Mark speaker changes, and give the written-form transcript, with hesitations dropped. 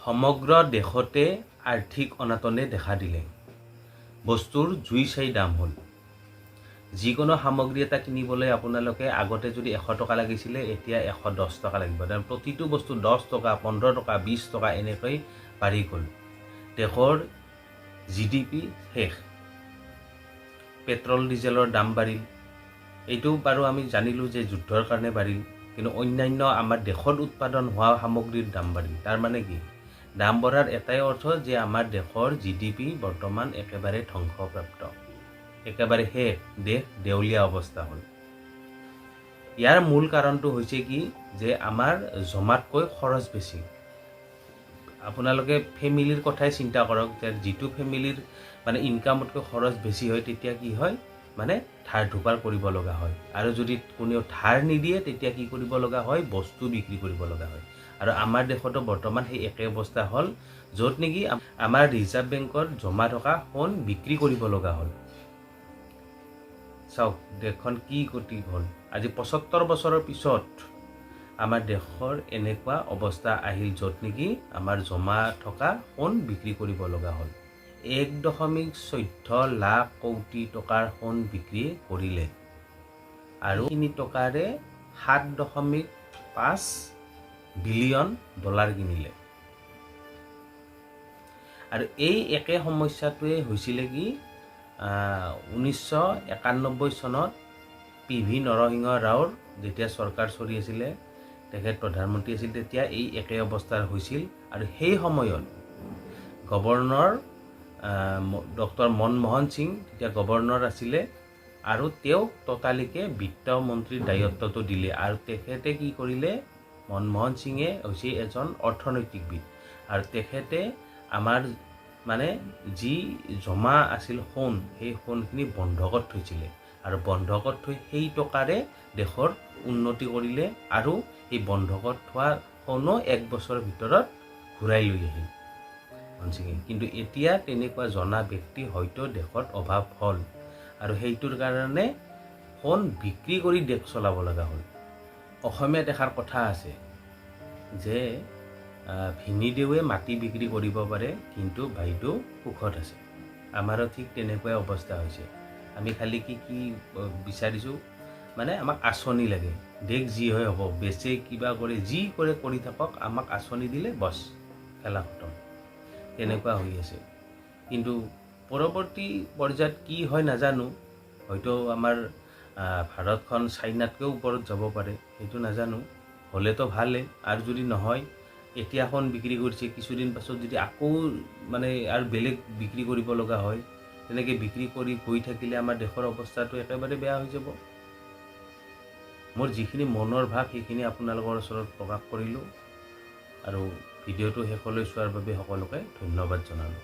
Speaker 1: সমগ্ৰ দেশতে আৰ্থিক অনাটনে দেখা দিলে। বস্তুৰ জুই চাই দাম হ'ল। যিকোনো সামগ্ৰী এটা কিনিবলৈ আপোনালোকে আগতে যদি 100 টকা লাগিছিলে এতিয়া 110 টকা লাগিব। কাৰণ প্ৰতিটো বস্তু 10 টকা 15 টকা 20 টকা এনেকৈ বাঢ়ি গ'ল। দেশৰ GDP শেষ। পেট্ৰল ডিজেলৰ দাম বাঢ়িল। এইটো বাৰু আমি জানিলোঁ যে যুদ্ধৰ কাৰণে বাঢ়িল, কিন্তু অন্যান্য আমাৰ দেশত উৎপাদন হোৱা সামগ্ৰীৰ দাম বাঢ়িল। তাৰ মানে কি? দাম বঢ়াৰ এটাই অৰ্থ যে আমাৰ দেশৰ GDP বৰ্তমান একেবাৰে ধ্বংসপ্ৰাপ্ত, একেবাৰে শেষ, দেশ দেউলীয়া অৱস্থা হ'ল। ইয়াৰ মূল কাৰণটো হৈছে কি যে আমাৰ জমাতকৈ খৰচ বেছি। আপোনালোকে ফেমিলিৰ কথাই চিন্তা কৰক, যে যিটো ফেমিলিৰ মানে ইনকামতকৈ খৰচ বেছি হয় তেতিয়া কি হয়, মানে ধাৰ ধুপাৰ কৰিব লগা হয়। আৰু যদি কোনেও ধাৰ নিদিয়ে তেতিয়া কি কৰিব লগা হয়, বস্তু বিক্ৰী কৰিব লগা হয়। আৰু আমাৰ দেশতো বৰ্তমান সেই একে অৱস্থা হ'ল, য'ত নেকি আমাৰ ৰিজাৰ্ভ বেংকত জমা থকা সোণ বিক্ৰী কৰিব লগা হ'ল। চাওক দেশখন কি গতি হ'ল। আজি 75 বছৰৰ পিছত আমাৰ দেশৰ এনেকুৱা অৱস্থা আহিল, য'ত নেকি আমাৰ জমা থকা সোণ বিক্ৰী কৰিব লগা হ'ল। 1.14 লাখ কোটি টকাৰ সোণ বিক্ৰী কৰিলে আৰু এইখিনি টকাৰে 7.5 বিলিয়ন ডলাৰ কিনিলে। আৰু এই একে সমস্যাটোৱে হৈছিলে কি 1991 চনত PV নৰসিংহ ৰাওৰ যেতিয়া চৰকাৰ চলি আছিলে, তেখেত প্ৰধানমন্ত্ৰী আছিল, তেতিয়া এই একে অৱস্থাৰ হৈছিল। আৰু সেই সময়ত গভৰ্ণৰ ডক্টৰ মনমোহন সিং তেতিয়া গভৰ্ণৰ আছিলে, আৰু তেওঁক ততালিকে বিত্তমন্ত্ৰীৰ দায়িত্বটো দিলে। আৰু তেখেতে কি কৰিলে, মনমোহন সিঙে হৈছে এজন অৰ্থনৈতিকবিদ, আৰু তেখেতে আমাৰ মানে যি জমা আছিল সোণ, সেই সোণখিনি বন্ধকত থৈছিলে, আৰু বন্ধকত থৈ সেই টকাৰে দেশৰ উন্নতি কৰিলে, আৰু এই বন্ধকত থোৱা সোণো 1 বছৰৰ ভিতৰত ঘূৰাই লৈ আহিল মনমোহন সিঙে। কিন্তু এতিয়া তেনেকুৱা জনা ব্যক্তি হয়তো দেশত অভাৱ হ'ল, আৰু সেইটোৰ কাৰণে সোণ বিক্ৰী কৰি দেশ চলাব লগা হ'ল। অসমীয়াত এষাৰ কথা আছে যে ভিনীদেউৱে মাটি বিক্ৰী কৰিব পাৰে, কিন্তু বাইদেউ সুখত আছে। আমাৰো ঠিক তেনেকুৱাই অৱস্থা হৈছে। আমি খালি কি বিচাৰিছোঁ, মানে আমাক আঁচনি লাগে। দেশ যি হয় হ'ব, বেচে কিবা কৰে যি কৰে কৰি থাকক, আমাক আঁচনি দিলে বছ খেলা খতম, তেনেকুৱা হৈ আছে। কিন্তু পৰৱৰ্তী পৰ্যায়ত কি হয় নাজানো, হয়তো আমাৰ ভাৰতখন চাইনাতকৈও ওপৰত যাব পাৰে, সেইটো নাজানো। হ'লেতো ভালেই, আৰু যদি নহয়, এতিয়া সোণ বিক্ৰী কৰিছে, কিছুদিন পাছত যদি আকৌ মানে আৰু বেলেগ বিক্ৰী কৰিব লগা হয়, তেনেকৈ বিক্ৰী কৰি গৈ থাকিলে আমাৰ দেশৰ অৱস্থাটো একেবাৰে বেয়া হৈ যাব। মোৰ যিখিনি মনৰ ভাৱ সেইখিনি আপোনালোকৰ ওচৰত প্ৰকাশ কৰিলোঁ, আৰু ভিডিঅ'টো শেষলৈ চোৱাৰ বাবে সকলোকে ধন্যবাদ জনালোঁ।